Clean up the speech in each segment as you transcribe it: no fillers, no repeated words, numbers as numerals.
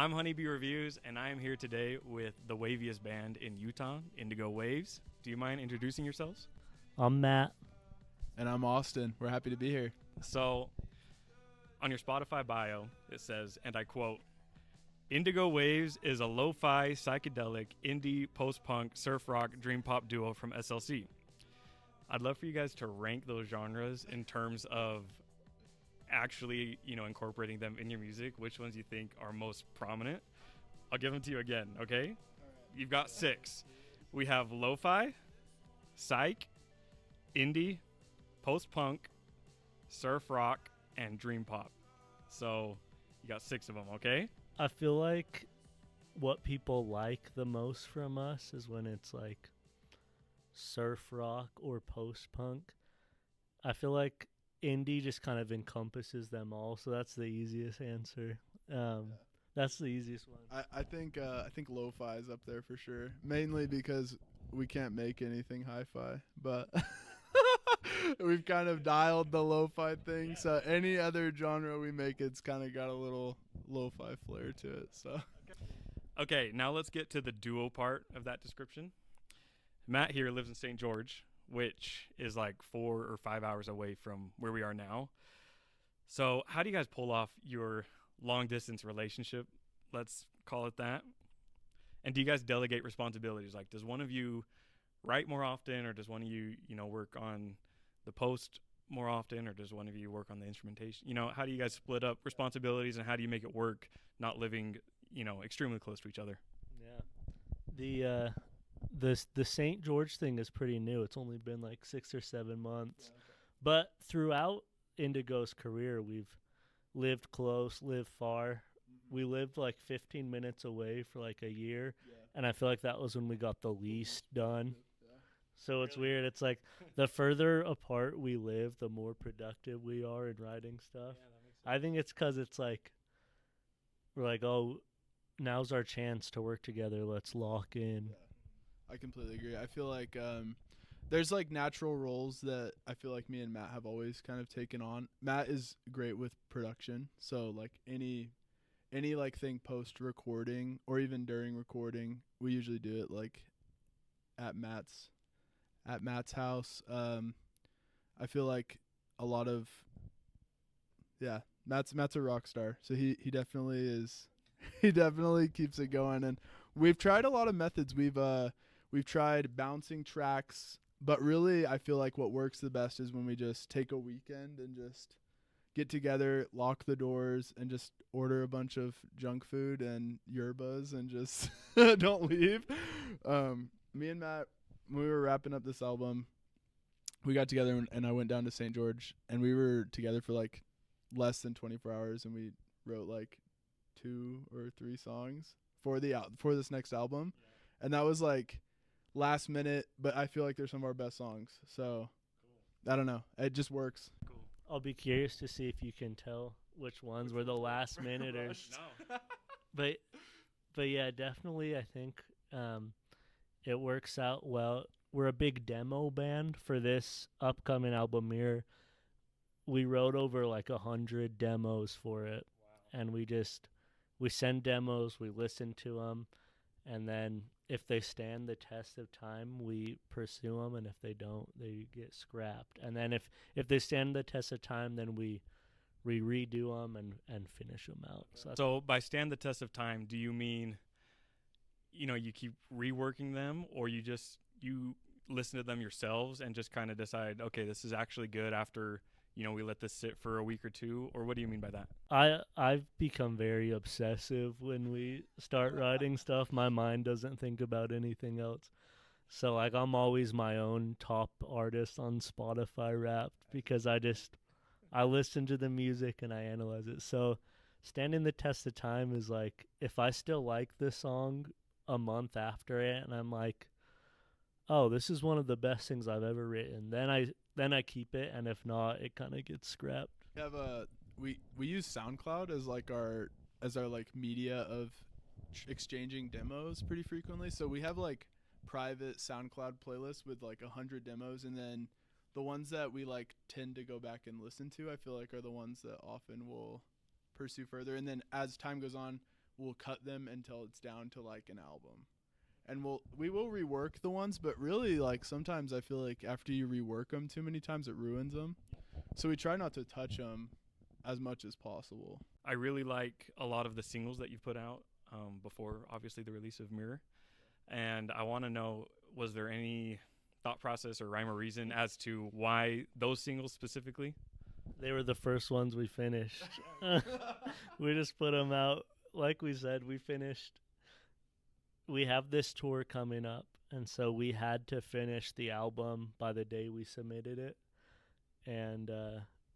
I'm Honeybee Reviews, and I am here today with the waviest band in Utah, Indigo Waves. Do you mind introducing yourselves? I'm Matt. And I'm Austin. We're happy to be here. So, on your Spotify bio, it says, and I quote, Indigo Waves is a lo-fi, psychedelic, indie, post-punk, surf rock, dream pop duo from SLC. I'd love for you guys to rank those genres in terms of actually, incorporating them in your music. Which ones you think are most prominent? I'll give them to you again, okay? You've got 6. We have lo-fi, psych, indie, post-punk, surf rock, and dream pop. So you got 6 of them, okay? I feel like what people like the most from us is when it's like surf rock or post-punk. I feel like indie just kind of encompasses them all, so that's the easiest answer. That's the easiest one. I think lo-fi is up there for sure, mainly because we can't make anything hi-fi, but we've kind of dialed the lo-fi thing. So any other genre we make, it's kind of got a little lo-fi flair to it. So Okay, now let's get to the duo part of that description. Matt here lives in St. George, which is like 4 or 5 hours away from where we are now. So how do you guys pull off your long distance relationship? Let's call it that. And do you guys delegate responsibilities? Like, does one of you write more often, or does one of you, work on the post more often, or does one of you work on the instrumentation? How do you guys split up responsibilities, and how do you make it work not living, extremely close to each other? Yeah. The St. George thing is pretty new. It's only been like 6 or 7 months. Yeah, okay. But throughout Indigo's career, we've lived close, lived far. Mm-hmm. We lived like 15 minutes away for like a year, Yeah. and I feel like that was when we got the least done. Yeah. So it's Really? weird. It's like the further apart we live, the more productive we are in writing stuff. I think it's because it's like we're like, oh, now's our chance to work together. Let's lock in. Yeah. I completely agree. I feel like there's like natural roles that I feel like me and Matt have always kind of taken on. Matt is great with production, so like any like thing post recording or even during recording, we usually do it like at Matt's house. I feel like a lot of Matt's a rock star, so he definitely is. He definitely keeps it going, and we've tried a lot of methods. We've tried bouncing tracks, but really I feel like what works the best is when we just take a weekend and just get together, lock the doors, and just order a bunch of junk food and yerbas and just don't leave. Me and Matt, when we were wrapping up this album, we got together and I went down to St. George, and we were together for like less than 24 hours, and we wrote like 2 or 3 songs for this next album. Yeah. And that was like last minute, but I feel like they're some of our best songs. So cool. I don't know. It just works. Cool. I'll be curious to see if you can tell which ones were the last minute or No. but yeah, definitely I think it works out well. We're a big demo band for this upcoming album here. We wrote over like 100 demos for it. Wow. And we send demos, we listen to them, and then if they stand the test of time, we pursue them, and if they don't, they get scrapped. And then if they stand the test of time, then we redo them and finish them out. So by stand the test of time, do you mean, you keep reworking them, or you listen to them yourselves and just kind of decide, okay, this is actually good after we let this sit for a week or 2, or what do you mean by that? I've become very obsessive when we start writing stuff. My mind doesn't think about anything else. So like I'm always my own top artist on Spotify Wrapped because I listen to the music and I analyze it. So standing the test of time is like if I still like this song a month after it and I'm like, oh, this is one of the best things I've ever written, then I keep it, and if not, it kind of gets scrapped. We use SoundCloud as our like media of exchanging demos pretty frequently. So we have like private SoundCloud playlists with like 100 demos, and then the ones that we like tend to go back and listen to, I feel like are the ones that often will pursue further. And then as time goes on, we'll cut them until it's down to like an album. And we will rework the ones, but really like sometimes I feel like after you rework them too many times it ruins them. So we try not to touch them as much as possible. I really like a lot of the singles that you've put out before, obviously, the release of Mirror. And I want to know, was there any thought process or rhyme or reason as to why those singles specifically? They were the first ones we finished. We just put them out. Like we said, we finished. We have this tour coming up, and so we had to finish the album by the day we submitted it. And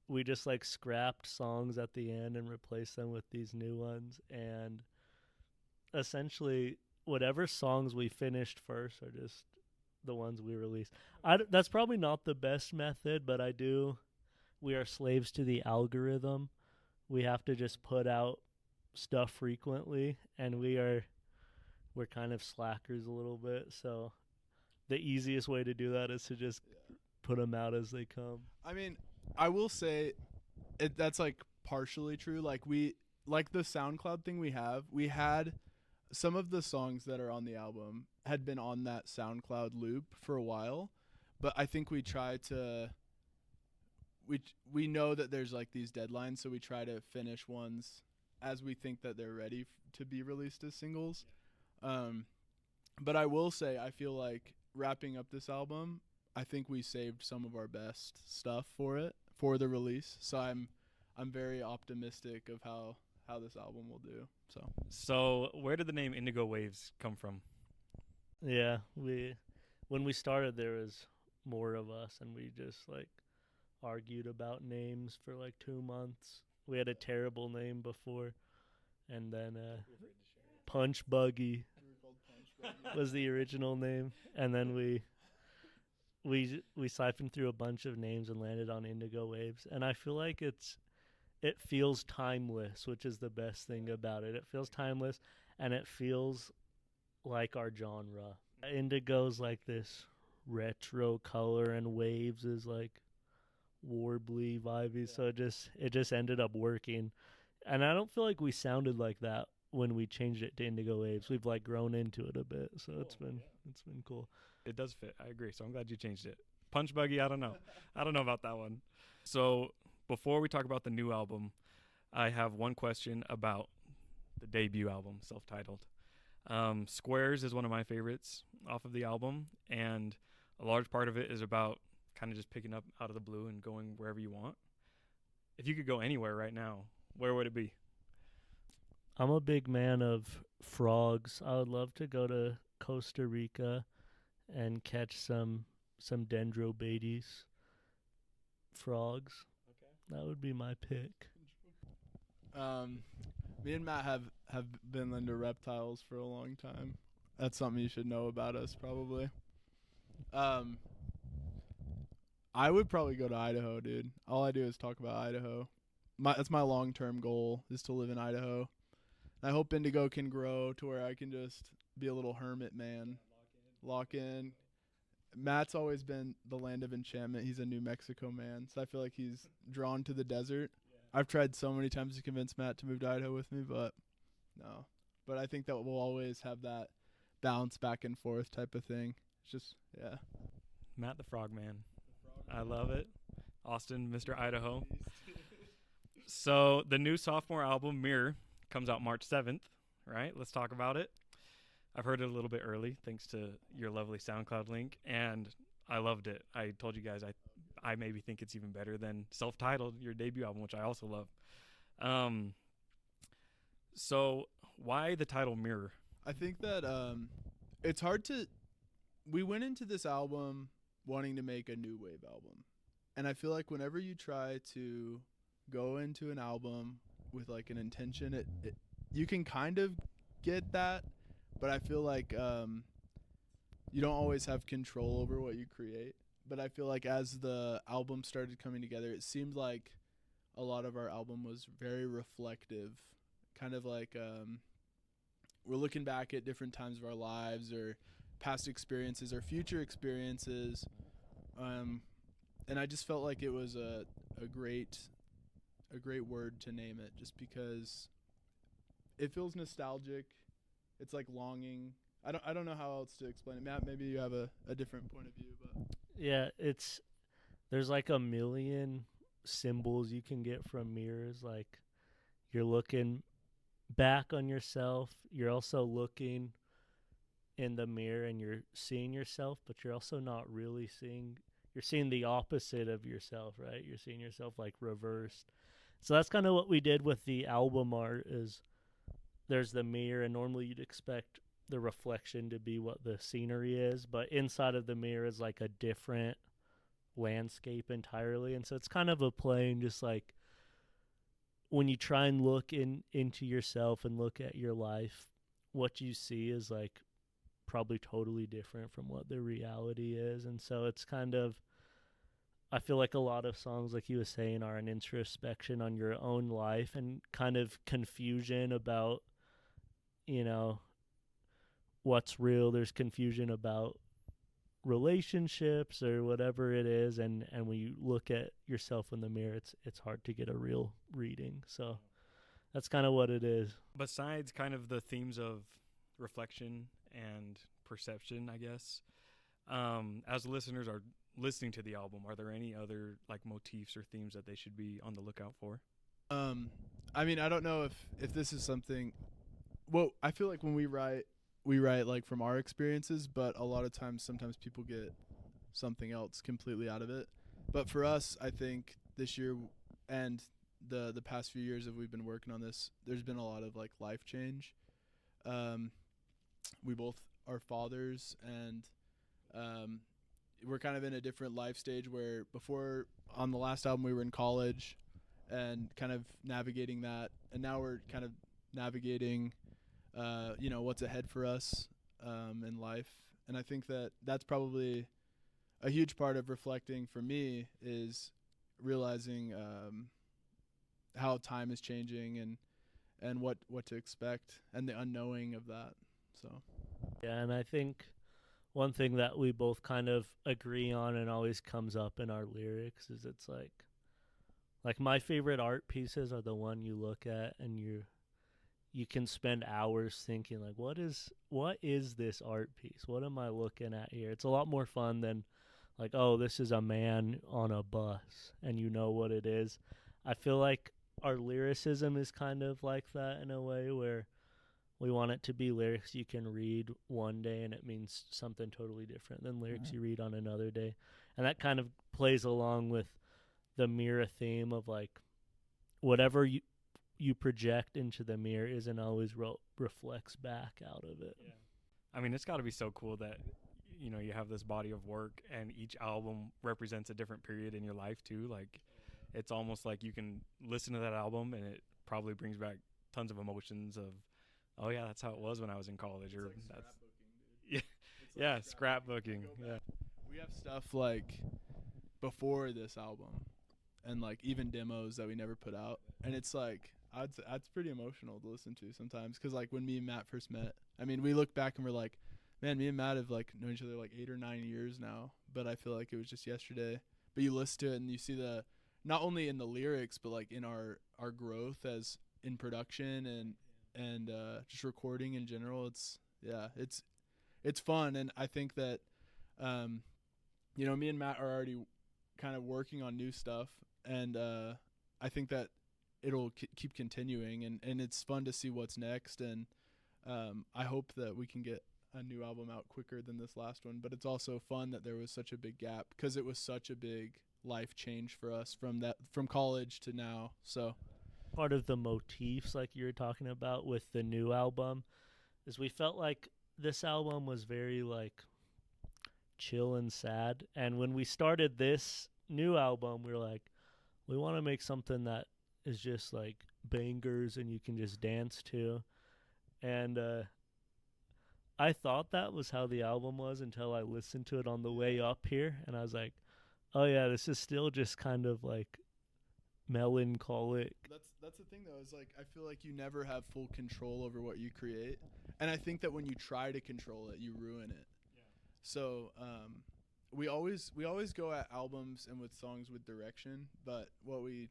we just like scrapped songs at the end and replaced them with these new ones. And essentially, whatever songs we finished first are just the ones we released. That's probably not the best method, but we are slaves to the algorithm. We have to just put out stuff frequently, and we're kind of slackers a little bit. So the easiest way to do that is to just put them out as they come. I mean, I will say that's like partially true. Like the SoundCloud thing we had some of the songs that are on the album had been on that SoundCloud loop for a while, but I think we try to we know that there's like these deadlines, so we try to finish ones as we think that they're ready to be released as singles. But I will say I feel like wrapping up this album, I think we saved some of our best stuff for the release. So I'm very optimistic of how this album will do. So where did the name Indigo Waves come from? Yeah, when we started, there was more of us, and we just like argued about names for like 2 months. We had a terrible name before, and then Punch Buggy was the original name, and then we siphoned through a bunch of names and landed on Indigo Waves. And I feel like it feels timeless, which is the best thing about it. It feels timeless, and it feels like our genre. Indigo's like this retro color, and Waves is like warbly, vibey. So it just ended up working. And I don't feel like we sounded like that when we changed it to Indigo Waves. We've like grown into it a bit, so it's been cool. It does fit. I agree. So I'm glad you changed it. Punch Buggy, I don't know. I don't know about that one. So before we talk about the new album, I have one question about the debut album, self-titled. Squares is one of my favorites off of the album, and a large part of it is about kind of just picking up out of the blue and going wherever you want. If you could go anywhere right now, where would it be? I'm a big man of frogs. I would love to go to Costa Rica and catch some Dendrobates frogs. Okay. That would be my pick. Me and Matt have been into reptiles for a long time. That's something you should know about us, probably. I would probably go to Idaho, dude. All I do is talk about Idaho. That's my long-term goal, is to live in Idaho. I hope Indigo can grow to where I can just be a little hermit man. Lock in. Matt's always been the land of enchantment. He's a New Mexico man, so I feel like he's drawn to the desert. Yeah. I've tried so many times to convince Matt to move to Idaho with me, but no. But I think that we'll always have that bounce back and forth type of thing. It's just, yeah. Matt the Frogman. I love it. Austin, Mr. Idaho. So the new sophomore album, Mirror, comes out March 7th, right? Let's talk about it. I've heard it a little bit early, thanks to your lovely SoundCloud link, and I loved it. I told you guys I maybe think it's even better than self-titled, your debut album, which I also love. So why the title Mirror? I think that it's hard to... We went into this album wanting to make a new wave album, and I feel like whenever you try to go into an album with like an intention, you can kind of get that, but I feel like you don't always have control over what you create. But I feel like as the album started coming together, it seemed like a lot of our album was very reflective, kind of like we're looking back at different times of our lives or past experiences or future experiences, and I just felt like it was a great word to name it, just because it feels nostalgic. It's like longing. I don't know how else to explain it. Matt, maybe you have a different point of view, but Yeah, there's like a million symbols you can get from mirrors. Like you're looking back on yourself. You're also looking in the mirror and you're seeing yourself, but you're also not really seeing. You're seeing the opposite of yourself, right? You're seeing yourself like reversed. So that's kind of what we did with the album art. Is there's the mirror, and normally you'd expect the reflection to be what the scenery is, but inside of the mirror is like a different landscape entirely. And so it's kind of a plane, just like when you try and look into yourself and look at your life, what you see is like probably totally different from what the reality is. And so it's kind of, I feel like a lot of songs, like you were saying, are an introspection on your own life and kind of confusion about, you know, what's real. There's confusion about relationships or whatever it is, and when you look at yourself in the mirror, it's hard to get a real reading. So that's kind of what it is. Besides kind of the themes of reflection and perception, I guess, as listeners are listening to the album, are there any other like motifs or themes that they should be on the lookout for? I mean, I don't know if this is something. Well, I feel like when we write like from our experiences, but a lot of times, sometimes people get something else completely out of it. But for us, I think this year and the past few years that we've been working on this, there's been a lot of like life change. We both are fathers, and we're kind of in a different life stage where before on the last album we were in college and kind of navigating that, and now we're kind of navigating what's ahead for us in life. And I think that that's probably a huge part of reflecting for me, is realizing how time is changing and what to expect and the unknowing of that. So Yeah, and I think one thing that we both kind of agree on and always comes up in our lyrics is it's like my favorite art pieces are the one you look at and you can spend hours thinking like, what is this art piece? What am I looking at here? It's a lot more fun than like, oh, this is a man on a bus and you know what it is. I feel like our lyricism is kind of like that in a way, where we want it to be lyrics you can read one day and it means something totally different than lyrics you read on another day. And that kind of plays along with the mirror theme of like whatever you project into the mirror isn't always reflects back out of it. Yeah. I mean, it's got to be so cool that, you know, you have this body of work and each album represents a different period in your life too. Like, it's almost like you can listen to that album and it probably brings back tons of emotions of, oh yeah, that's how it was when I was in college. it's Or like that's scrapbooking, dude. yeah, It's like yeah, scrapbooking. Go Yeah, back. We have stuff like before this album and like even demos that we never put out, and it's like that's pretty emotional to listen to sometimes, because like when me and Matt first met, I mean, we look back and we're like, man, me and Matt have like known each other like 8 or 9 years now, but I feel like it was just yesterday. But you listen to it and you see the, not only in the lyrics but like in our growth as in production and just recording in general. It's fun, and I think that me and Matt are already kind of working on new stuff, and I think that it'll keep continuing, and it's fun to see what's next, and I hope that we can get a new album out quicker than this last one. But it's also fun that there was such a big gap, because it was such a big life change for us from college to now. So Part of the motifs like you were talking about with the new album is we felt like this album was very like chill and sad, and when we started this new album we were like, we want to make something that is just like bangers and you can just dance to. And I thought that was how the album was until I listened to it on the way up here, and I was like, oh yeah, this is still just kind of like melancholic. that's the thing though, is like I feel like you never have full control over what you create, and I think that when you try to control it, you ruin it. Yeah. So we always go at albums and with songs with direction, but what we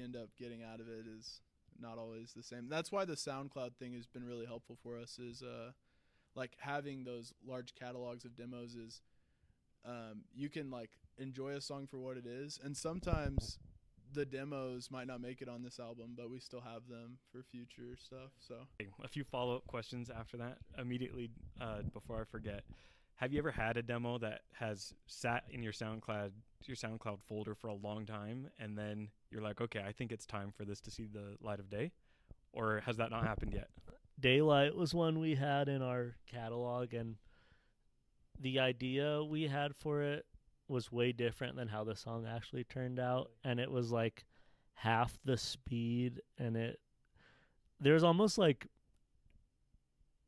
end up getting out of it is not always the same. That's why the SoundCloud thing has been really helpful for us, is like having those large catalogs of demos is you can like enjoy a song for what it is, and sometimes the demos might not make it on this album, but we still have them for future stuff. So A few follow-up questions after that immediately before I forget. Have you ever had a demo that has sat in your SoundCloud folder for a long time, and then you're like, okay, I think it's time for this to see the light of day? Or has that not happened yet? Daylight was one we had in our catalog, and the idea we had for it was way different than how the song actually turned out, and it was like half the speed, and there's almost like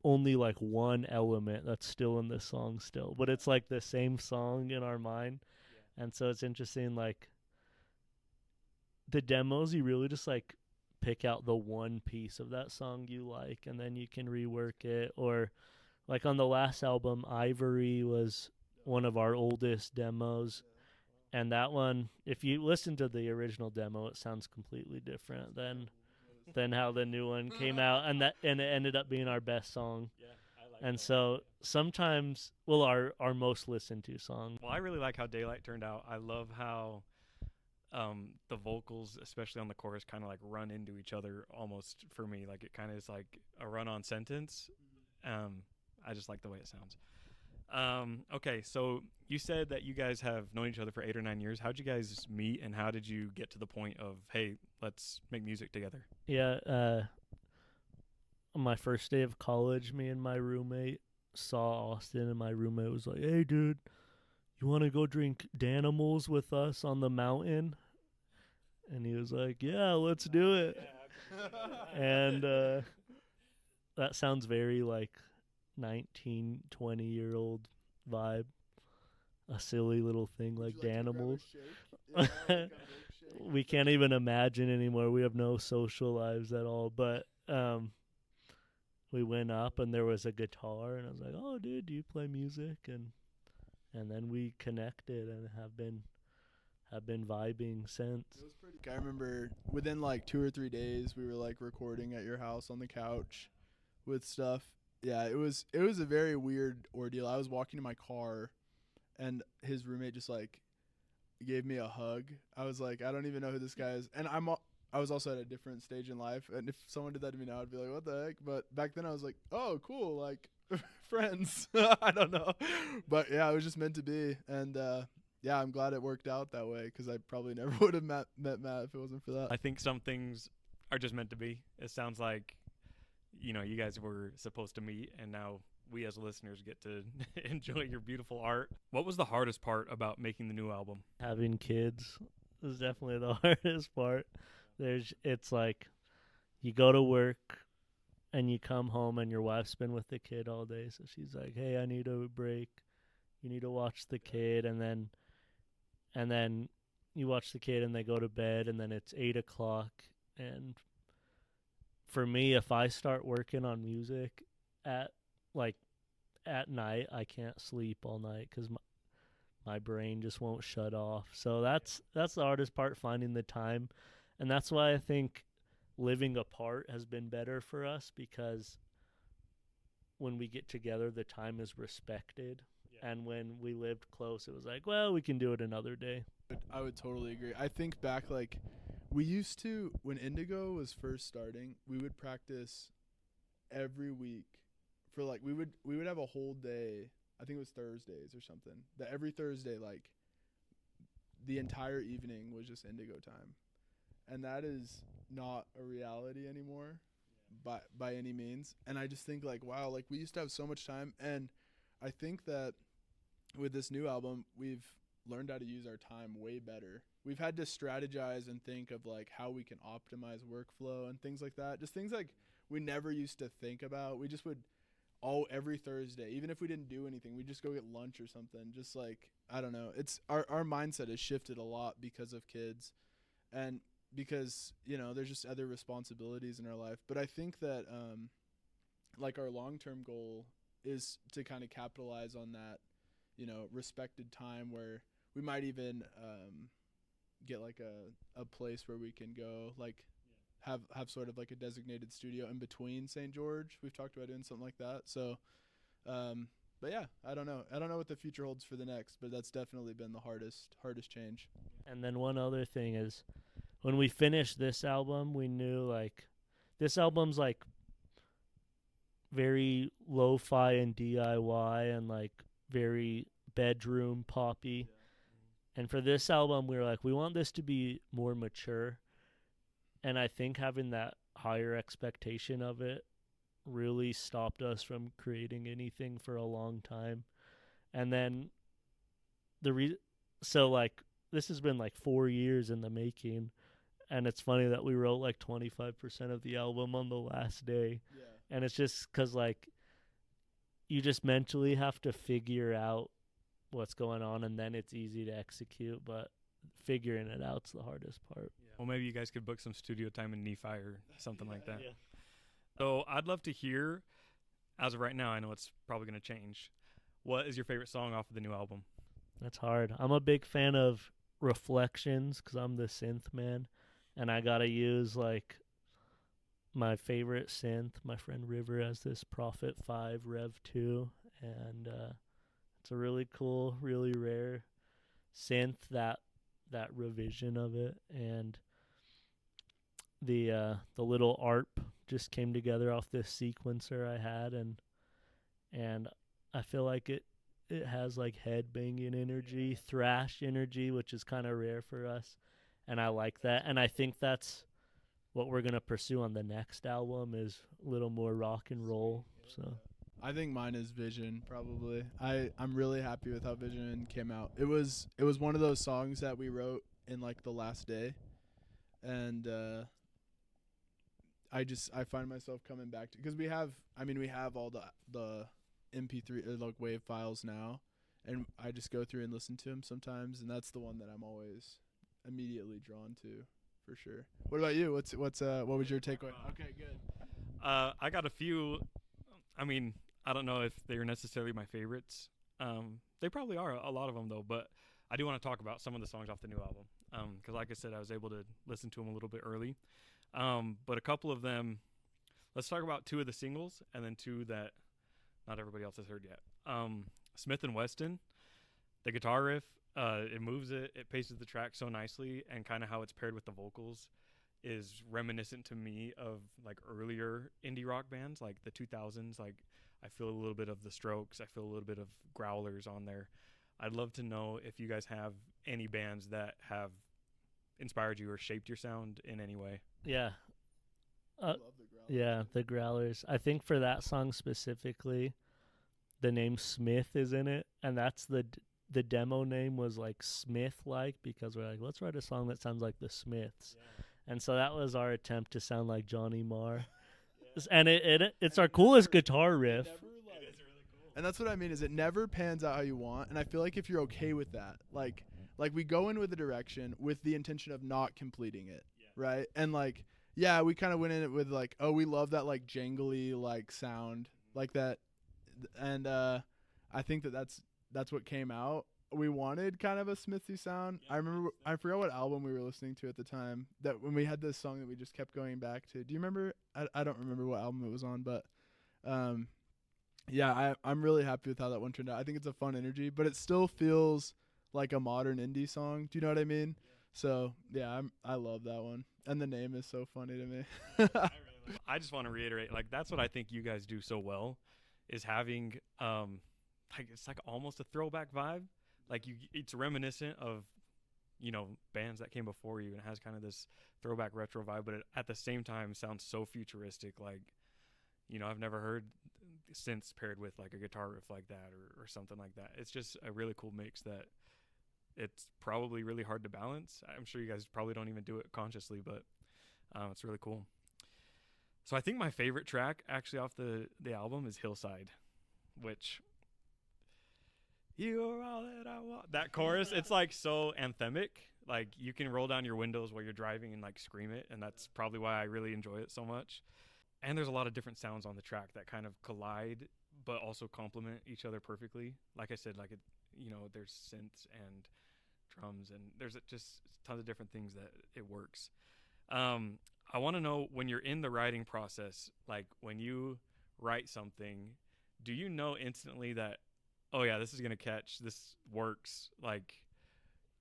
only like one element that's still in the song still, but it's like the same song in our mind. And so it's interesting, like the demos, you really just like pick out the one piece of that song you like, and then you can rework it. Or like on the last album, Ivory was one of our oldest demos, and that one, if you listen to the original demo, it sounds completely different than how the new one came out, and it ended up being our best song. Yeah, I like and so sometimes, well, our most listened to song. Well, I really like how Daylight turned out. I love how the vocals, especially on the chorus, kind of like run into each other almost for me. Like it kind of is like a run-on sentence. I just like the way it sounds. Okay, so you said that you guys have known each other for 8 or 9 years. How'd you guys meet, and how did you get to the point of, hey, let's make music together? Yeah, on my first day of college, me and my roommate saw Austin, and my roommate was like, hey, dude, you want to go drink Danimals with us on the mountain? And he was like, yeah, let's do it. And that sounds very like 19, 20-year-old vibe. A silly little thing like Danimals. We can't even imagine anymore. We have no social lives at all. But we went up, and there was a guitar, and I was like, oh, dude, do you play music? And then we connected and have been vibing since. It was pretty. I remember within like 2 or 3 days, we were like recording at your house on the couch with stuff. Yeah, it was a very weird ordeal. I was walking to my car, and his roommate just like gave me a hug. I was like, I don't even know who this guy is, and I was also at a different stage in life, and if someone did that to me now, I'd be like, what the heck? But back then I was like, oh, cool, like friends. I don't know, but yeah, it was just meant to be, and yeah, I'm glad it worked out that way, because I probably never would have met Matt if it wasn't for that. I think some things are just meant to be. It sounds like, you know, you guys were supposed to meet, and now we as listeners get to enjoy your beautiful art. What was the hardest part about making the new album? Having kids is definitely the hardest part. It's like you go to work and you come home and your wife's been with the kid all day, so she's like, hey, I need a break. You need to watch the kid, and then you watch the kid and they go to bed, and then it's 8 o'clock. And for me, if I start working on music at night, I can't sleep all night because my brain just won't shut off. So that's the hardest part, finding the time. And that's why I think living apart has been better for us, because when we get together, the time is respected. Yeah. And when we lived close, it was like, well, we can do it another day. I would totally agree. I think back, like, we used to, when Indigo was first starting, we would practice every week for like, we would have a whole day. I think it was Thursdays or something, that every Thursday, like the entire evening was just Indigo time. And that is not a reality anymore, by any means. And I just think like, wow, like we used to have so much time. And I think that with this new album, we've learned how to use our time way better. We've had to strategize and think of like how we can optimize workflow and things like that. Just things like we never used to think about. We just would every Thursday, even if we didn't do anything, we'd just go get lunch or something. Just like, I don't know. It's our mindset has shifted a lot because of kids, and because, you know, there's just other responsibilities in our life. But I think that like our long-term goal is to kind of capitalize on that, you know, respected time where we might even get like a place where we can go like have sort of like a designated studio in between St. George. We've talked about doing something like that. So, but yeah, I don't know what the future holds for the next, but that's definitely been the hardest change. And then one other thing is, when we finished this album, we knew like this album's like very lo-fi and DIY and like very bedroom poppy. And for this album, we were like, we want this to be more mature. And I think having that higher expectation of it really stopped us from creating anything for a long time. And then so like this has been like 4 years in the making, and it's funny that we wrote like 25% of the album on the last day. Yeah. And it's just because like you just mentally have to figure out what's going on, and then it's easy to execute, but figuring it out's the hardest part. Yeah. Well, maybe you guys could book some studio time in Nephi or something like that. Yeah. So I'd love to hear, as of right now, I know it's probably going to change. What is your favorite song off of the new album? That's hard. I'm a big fan of Reflections because I'm the synth man, and I gotta use like my favorite synth. My friend River has this Prophet 5 Rev 2, and it's a really cool, really rare synth, that revision of it. And the little ARP just came together off this sequencer I had, and I feel like it has like headbanging energy, thrash energy, which is kind of rare for us, and I like that. And I think that's what we're gonna pursue on the next album, is a little more rock and roll. So I think mine is Vision, probably. I'm really happy with how Vision came out. It was one of those songs that we wrote in like the last day, and I find myself coming back to, because we have all the MP3 like wave files now, and I just go through and listen to them sometimes, and that's the one that I'm always immediately drawn to, for sure. What about you? What was your takeaway? Okay, good. I got a few. I mean, I don't know if they're necessarily my favorites. They probably are, a lot of them though, but I do want to talk about some of the songs off the new album, because like I said, I was able to listen to them a little bit early. But a couple of them, let's talk about 2 of the singles and then 2 that not everybody else has heard yet. Smith & Weston, the guitar riff, it moves it paces the track so nicely, and kind of how it's paired with the vocals is reminiscent to me of like earlier indie rock bands, like the 2000s. Like I feel a little bit of the Strokes, I feel a little bit of Growlers on there. I'd love to know if you guys have any bands that have inspired you or shaped your sound in any way. yeah. I love the Growlers. Yeah, the Growlers. I think for that song specifically, the name Smith is in it, and that's the demo name was like Smith-like, because we're like, let's write a song that sounds like the Smiths. Yeah. And so that was our attempt to sound like Johnny Marr. Yeah. And it's our coolest guitar riff. It is really cool. And that's what I mean, is it never pans out how you want, and I feel like if you're okay with that, like we go in with a direction with the intention of not completing it, right? And like, yeah, we kind of went in it with like, oh, we love that like jangly like sound, like that, and I think that's what came out. We wanted kind of a Smithy sound. I remember, I forgot what album we were listening to at the time, that when we had this song that we just kept going back to. Do you remember? I don't remember what album it was on, but yeah, I'm really happy with how that one turned out. I think it's a fun energy, but it still feels like a modern indie song. Do you know what I mean? Yeah. So yeah, I love that one, and the name is so funny to me. I just want to reiterate, like that's what I think you guys do so well, is having like it's like almost a throwback vibe. Like it's reminiscent of, you know, bands that came before you, and it has kind of this throwback retro vibe, but it at the same time sounds so futuristic. Like, you know, I've never heard synths paired with like a guitar riff like that or something like that. It's just a really cool mix that it's probably really hard to balance. I'm sure you guys probably don't even do it consciously, but it's really cool. So I think my favorite track actually off the album is Hillside, which, you are all that I want. That chorus, it's like so anthemic. Like you can roll down your windows while you're driving and like scream it, and that's probably why I really enjoy it so much. And there's a lot of different sounds on the track that kind of collide but also complement each other perfectly. Like I said, like it, you know, there's synths and drums, and there's just tons of different things that it works. I want to know, when you're in the writing process, like when you write something, do you know instantly that, oh yeah, this is gonna catch, this works, like,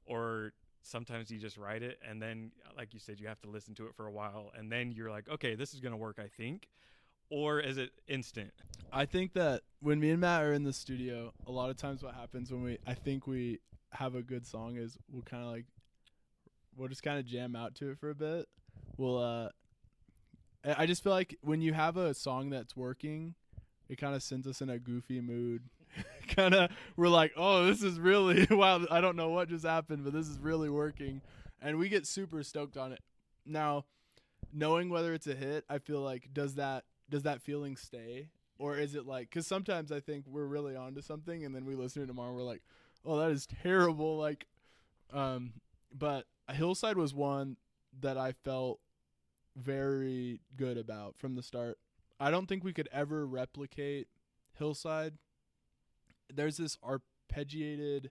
or sometimes you just write it and then, like you said, you have to listen to it for a while and then you're like, okay, this is gonna work, I think, or is it instant? I think that when me and Matt are in the studio, a lot of times what happens when I think we have a good song is we'll just kind of jam out to it for a bit. I just feel like when you have a song that's working, it kind of sends us in a goofy mood. We're like, oh, this is really, wow, I don't know what just happened, but this is really working. And we get super stoked on it. Now, knowing whether it's a hit, I feel like, does that feeling stay? Or is it like, because sometimes I think we're really onto something and then we listen to it tomorrow and we're like, oh, that is terrible. Like, but Hillside was one that I felt very good about from the start. I don't think we could ever replicate Hillside. There's this arpeggiated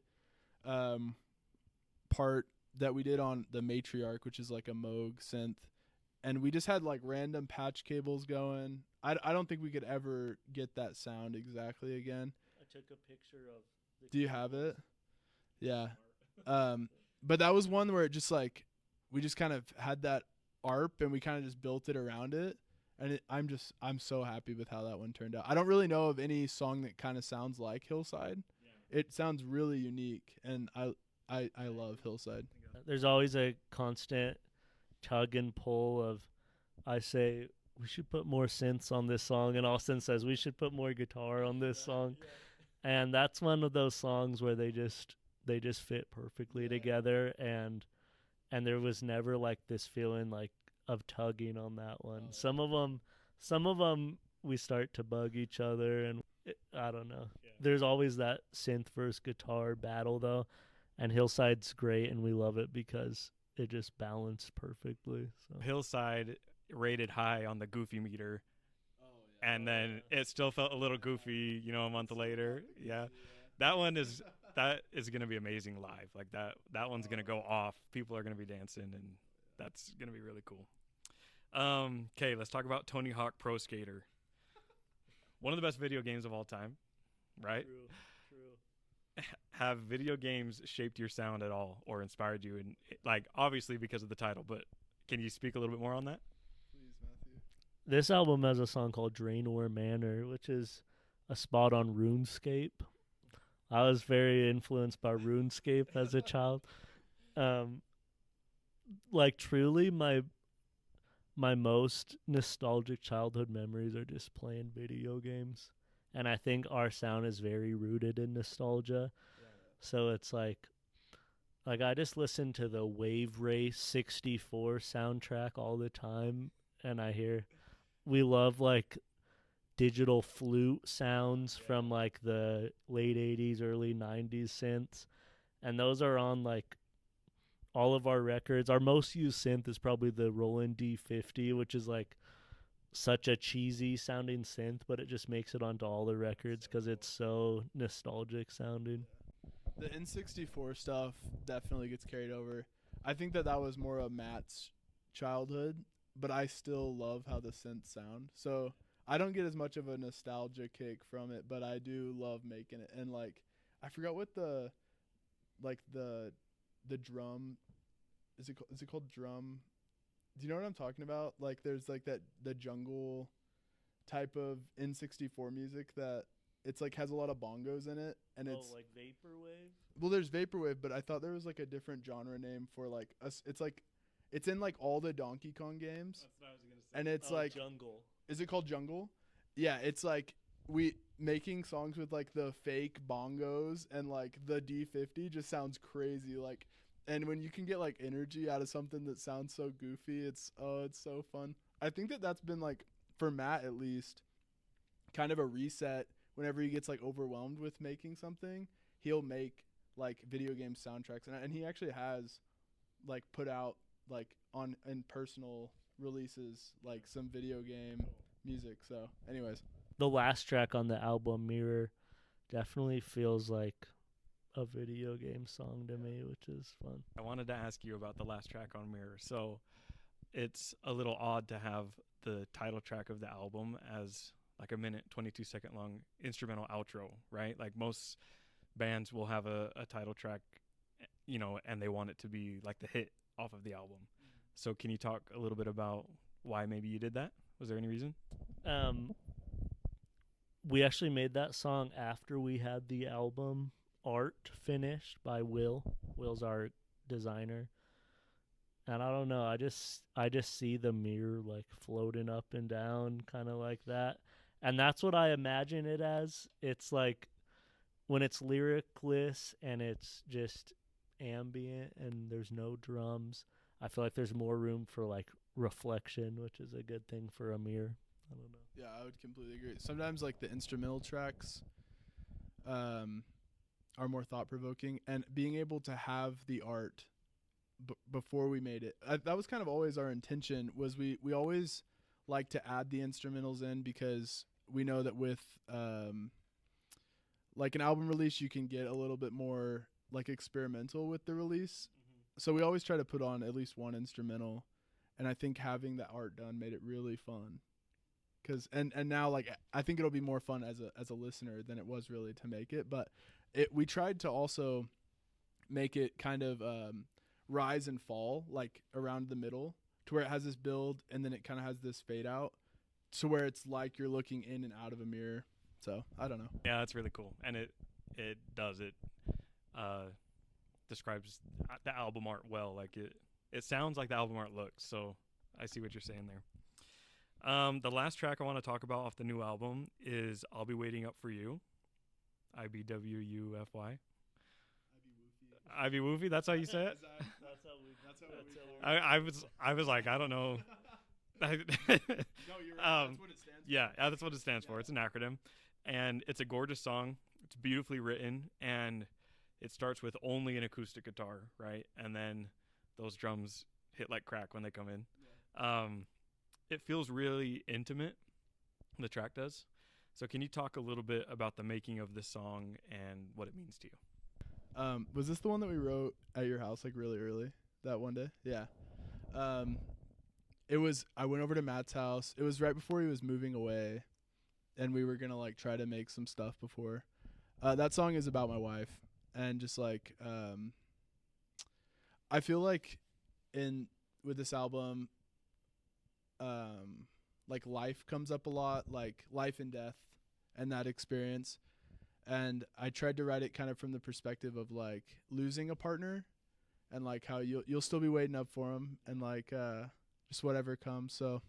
part that we did on the Matriarch, which is like a Moog synth, and we just had like random patch cables going. I don't think we could ever get that sound exactly again. I took a picture of the Do you have it? Yeah. But that was one where it just like, we just kind of had that ARP and we kind of just built it around it. And I'm so happy with how that one turned out. I don't really know of any song that kind of sounds like Hillside. Yeah. It sounds really unique, and I love Hillside. There's always a constant tug and pull of, I say, we should put more synths on this song, and Austin says we should put more guitar on this song. Yeah. And that's one of those songs where they just fit perfectly together, and there was never like this feeling like of tugging on that one. Some of them we start to bug each other, and I don't know. Yeah. There's always that synth versus guitar battle though, and Hillside's great, and we love it because it just balanced perfectly. So Hillside rated high on the goofy meter, and then it still felt a little goofy, a month later. Yeah, that is gonna be amazing live. Like that one's gonna go off. People are gonna be dancing, and that's gonna be really cool. Okay, let's talk about Tony Hawk Pro Skater. One of the best video games of all time, right? True. Have video games shaped your sound at all or inspired you? And like, obviously because of the title, but can you speak a little bit more on that? Please, Matthew. This album has a song called Draenor Manor, which is a spot on RuneScape. I was very influenced by RuneScape as a child. Like truly my most nostalgic childhood memories are just playing video games. And I think our sound is very rooted in nostalgia. Yeah. So it's like I just listen to the Wave Race 64 soundtrack all the time, and we love like digital flute sounds from like the late 80s, early 90s synths. And those are on like all of our records. Our most used synth is probably the Roland D50, which is like such a cheesy sounding synth, but it just makes it onto all the records because it's so nostalgic sounding. The N64 stuff definitely gets carried over. I think that was more of Matt's childhood, but I still love how the synths sound. So I don't get as much of a nostalgia kick from it, but I do love making it. And like, I forgot what the drum is it called drum? Do you know what I'm talking about? Like there's like the jungle type of N64 music that it's like has a lot of bongos in it, and it's like vaporwave. Well, there's vaporwave, but I thought there was like a different genre name for like it's like it's in like all the Donkey Kong games. That's what I was gonna say. And it's like jungle. Is it called jungle? Yeah, it's like we making songs with like the fake bongos and like the D50 just sounds crazy. Like, and when you can get like energy out of something that sounds so goofy, it's so fun. I think that's been like, for Matt at least, kind of a reset. Whenever he gets like overwhelmed with making something, he'll make like video game soundtracks, and he actually has like put out like in personal releases like some video game music. So anyways, the last track on the album, Mirror, definitely feels like a video game song to me, which is fun. I wanted to ask you about the last track on Mirror. So it's a little odd to have the title track of the album as like a minute 22-second long instrumental outro, right? Like most bands will have a title track, and they want it to be like the hit off of the album. So can you talk a little bit about why maybe you did that? Was there any reason? We actually made that song after we had the album art finished by Will. Will's our designer. And I don't know, I just see the mirror like floating up and down kind of like that. And that's what I imagine it as. It's like when it's lyricless and it's just ambient and there's no drums, I feel like there's more room for like reflection, which is a good thing for a mirror. I don't know. Yeah, I would completely agree. Sometimes like the instrumental tracks are more thought-provoking, and being able to have the art before we made it, that was kind of always our intention. Was we always like to add the instrumentals in because we know that with like an album release, you can get a little bit more like experimental with the release. So we always try to put on at least one instrumental, and I think having the art done made it really fun. And now like I think it'll be more fun as a listener than it was really to make it. But we tried to also make it kind of rise and fall like around the middle, to where it has this build and then it kind of has this fade out, to where it's like you're looking in and out of a mirror. So I don't know. Yeah, that's really cool, and it describes the album art well. Like it sounds like the album art looks. So I see what you're saying there. The last track I want to talk about off the new album is "I'll Be Waiting Up for You," IBWUFY. Ivy Woofy, that's how you say it? I was like, I don't know. No, you're right. That's what it stands for. Yeah, that's what it stands for. It's an acronym. And it's a gorgeous song. It's beautifully written. And it starts with only an acoustic guitar, right? And then those drums hit like crack when they come in. Yeah. It feels really intimate, the track does. So can you talk a little bit about the making of this song and what it means to you? Was this the one that we wrote at your house like really early that one day? Yeah. It was, I went over to Matt's house. It was right before he was moving away, and we were going to like try to make some stuff before. That song is about my wife, and just like, I feel like with this album, like life comes up a lot, like life and death and that experience. And I tried to write it kind of from the perspective of like losing a partner, and like how you'll still be waiting up for him, and like just whatever comes. So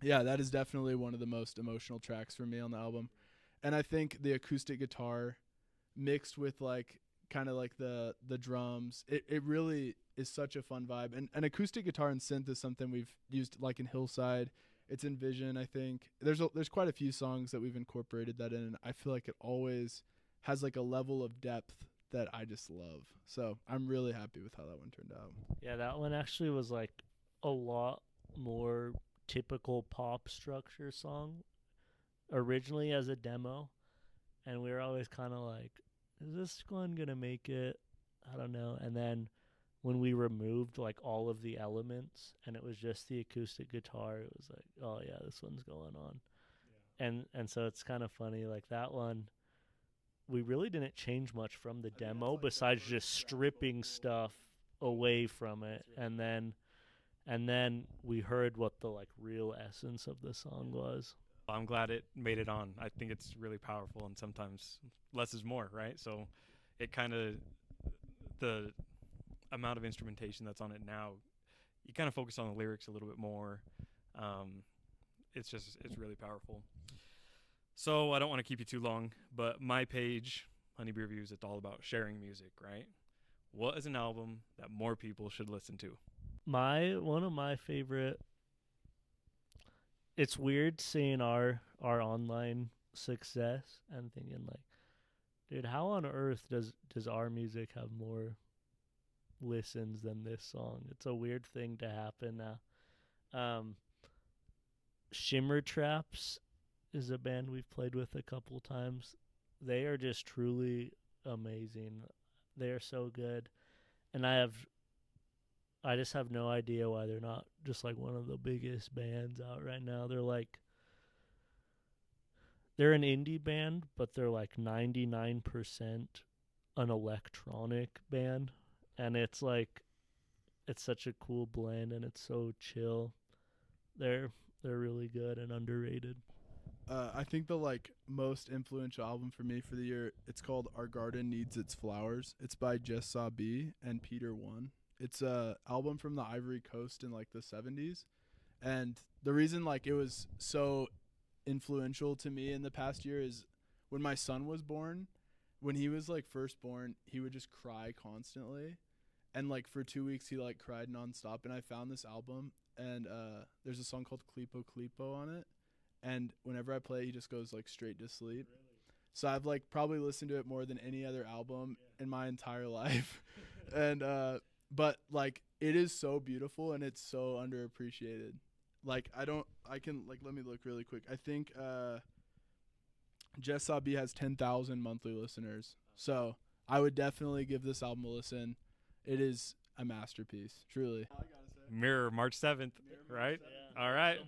yeah, that is definitely one of the most emotional tracks for me on the album. And I think the acoustic guitar mixed with like kind of like the drums, it really is such a fun vibe. And an acoustic guitar and synth is something we've used like in Hillside. It's in Vision, I think. There's quite a few songs that we've incorporated that in, and I feel like it always has like a level of depth that I just love. So I'm really happy with how that one turned out. Yeah, that one actually was like a lot more typical pop structure song originally as a demo, and we were always kind of like, is this one gonna make it? I don't know. And then when we removed like all of the elements and it was just the acoustic guitar, it was like, oh yeah, this one's going on. Yeah. And so it's kind of funny, like that one, we really didn't change much from the demo besides just stripping stuff away from it. Right. And then we heard what the like real essence of the song was. I'm glad it made it on. I think it's really powerful, and sometimes less is more, right? So it kind of, the amount of instrumentation that's on it now, you kind of focus on the lyrics a little bit more. It's really powerful. So I don't want to keep you too long, but my page, Honeybee Reviews, it's all about sharing music, right? What is an album that more people should listen to? One of my favorite. It's weird seeing our online success and thinking like, dude, how on earth does our music have more listens than this song? It's a weird thing to happen now. Shimmer Traps is a band we've played with a couple times. They are just truly amazing. They are so good. And I have I just have no idea why they're not just like one of the biggest bands out right now. They're an indie band, but they're like 99% an electronic band, and it's such a cool blend, and it's so chill. They're really good and underrated. I think the like most influential album for me for the year, it's called Our Garden Needs Its Flowers. It's by Jess Saw B and Peter One. It's a album from the Ivory Coast in like the 70s. And the reason like it was so influential to me in the past year is when my son was born, when he was like first born, he would just cry constantly. And like for 2 weeks he like cried nonstop, and I found this album, and there's a song called Clipo Clipo on it. And whenever I play it, he just goes like straight to sleep. Really? So I've like probably listened to it more than any other album in my entire life. And but like it is so beautiful and it's so underappreciated. Like let me look really quick. I think Jess Sabi has 10,000 monthly listeners. So I would definitely give this album a listen. It is a masterpiece, truly. Mirror, March 7th, right? Yeah. All right.